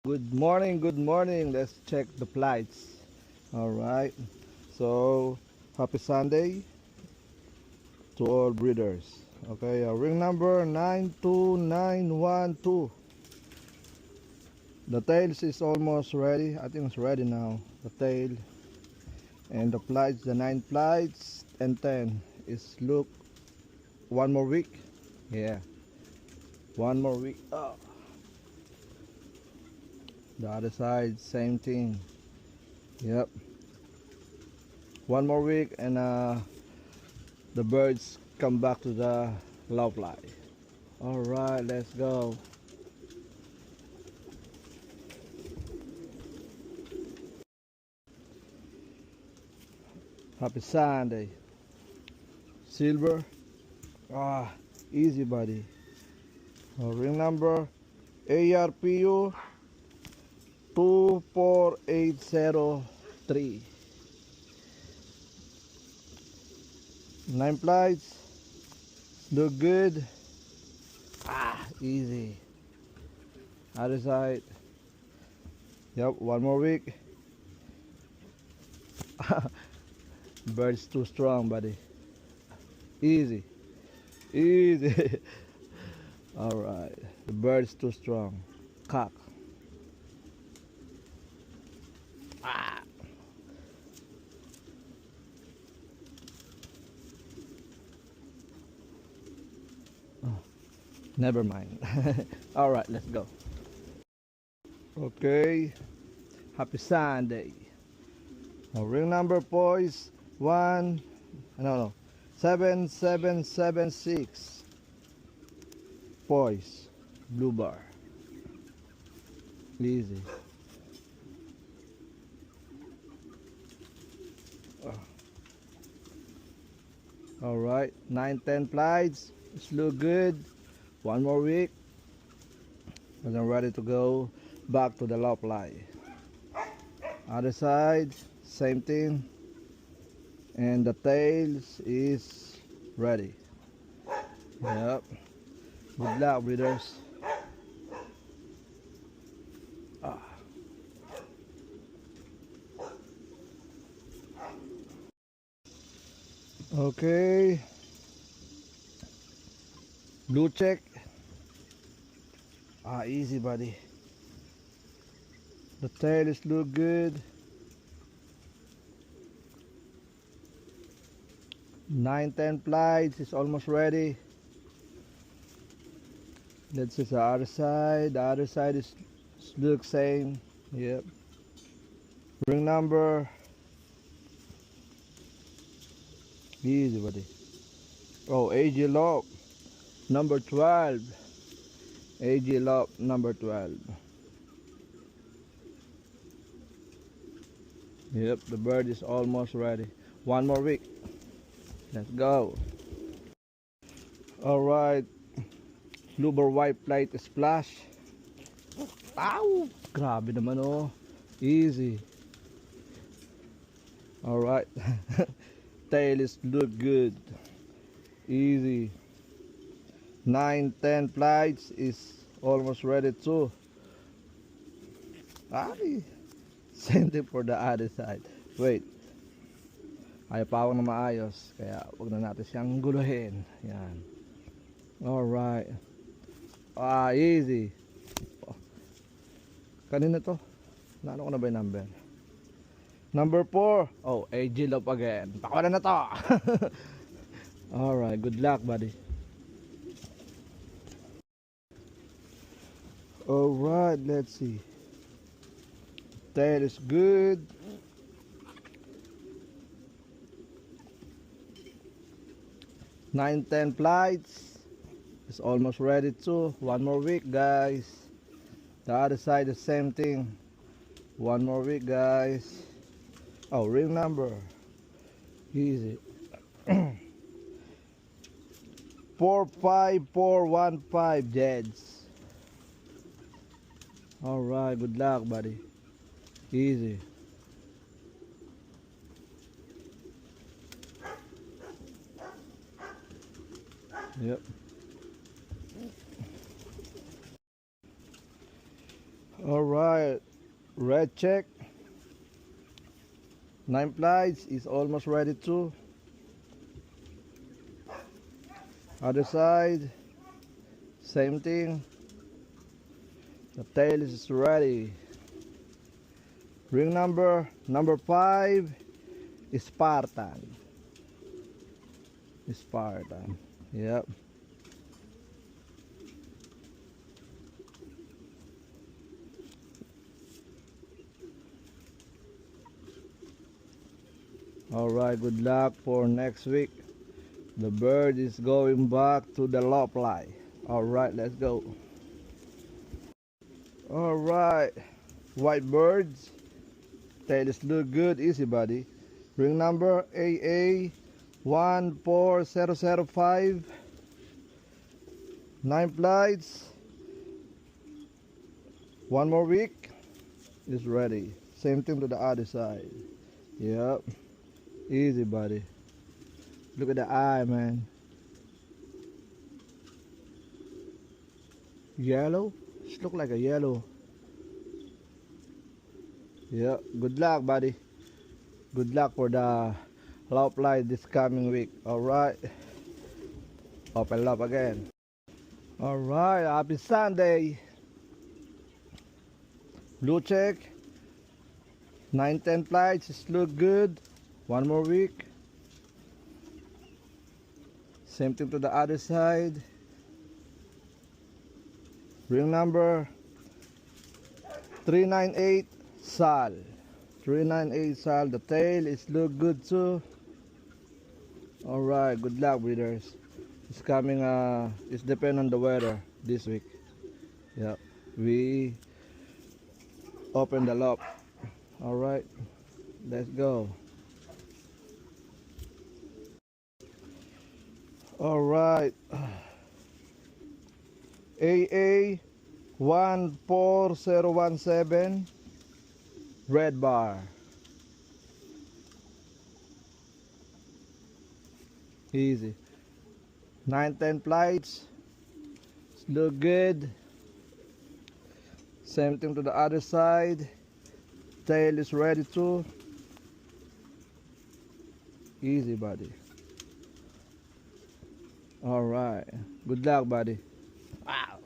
Good morning. Let's check the flights. All right. So, happy Sunday to all breeders. Okay, ring number 92912. The tails is almost ready. I think it's ready now. The tail and the flights, the 9 flights and 10 is look one more week. Yeah, one more week. Oh, the other side, same thing. Yep, one more week and the birds come back to the love life. All right, let's go. Happy Sunday. Silver. Ah, easy, buddy. Ring number ARPU 24803. 9 flights. Look good. Ah, easy. Other side. Yep, one more week. Bird's too strong, buddy. Easy. Easy. Alright. The bird's too strong. Cock. Ah. Oh, never mind. Alright, let's go. Okay. Happy Sunday. Ring number boys. One. No. 7776. Boys. Blue bar. Easy. Alright, 9-10 flights. It's look good. One more week. And I'm ready to go back to the low fly. Other side, same thing. And the tails is ready. Yep. Good luck, breeders. Ah. Okay. Blue check. Ah, easy, buddy. The tail is look good. 9-10 flights is almost ready. Let's see the other side. The other side is look same. Yep. Ring number. Easy, buddy. Oh, AG Lock number 12. AG Lock number 12. Yep, the bird is almost ready. One more week. Let's go. Alright. Luber white flight splash. Ow! Grabe naman oh. Easy. Alright. Tail is look good. Easy. 9-10 flights is almost ready too. Ay, same thing for the other side. Wait, ayaw pa ako na maayos, kaya wag na natin siyang guluhin. Yan. Alright. Ah, easy. Oh, kanina to, naano ko na ba yung number? Number 4. Oh, AG Love again. Pakawalan na to. Alright, good luck, buddy. Alright, let's see. Tail is good. 9-10 flights. It's almost ready too. One more week, guys. The other side the same thing. One more week, guys. Oh, ring number. Easy. 45415 Jeds. Alright, good luck, buddy. Easy. Yep. All right, red check. 9 plies is almost ready too. Other side, same thing. The tail is ready. Ring number 5 is Spartan. Spartan. Yep. Alright, good luck for next week. The bird is going back to the lopli. Alright, let's go. Alright, white birds. Tails look good, easy buddy. Ring number AA 14005. 9 plies. One more week is ready. Same thing to the other side. Yep. Easy buddy. Look at the eye, man. Yellow? It look like a yellow. Yeah, good luck buddy. Good luck for the lopli this coming week. Alright. Open up again. Alright, happy Sunday. Blue check. 9-10 plies look good. One more week. Same thing to the other side. Ring number 398 Sal. 398 Sal. The tail is look good too. Alright, good luck breeders. It's coming, it's depend on the weather this week. Yeah, we open the lock. Alright, let's go. Alright, AA 14017 red bar. Easy. 9-10 plies. Look good. Same thing to the other side. Tail is ready too. Easy buddy. Alright. Good luck buddy. Wow.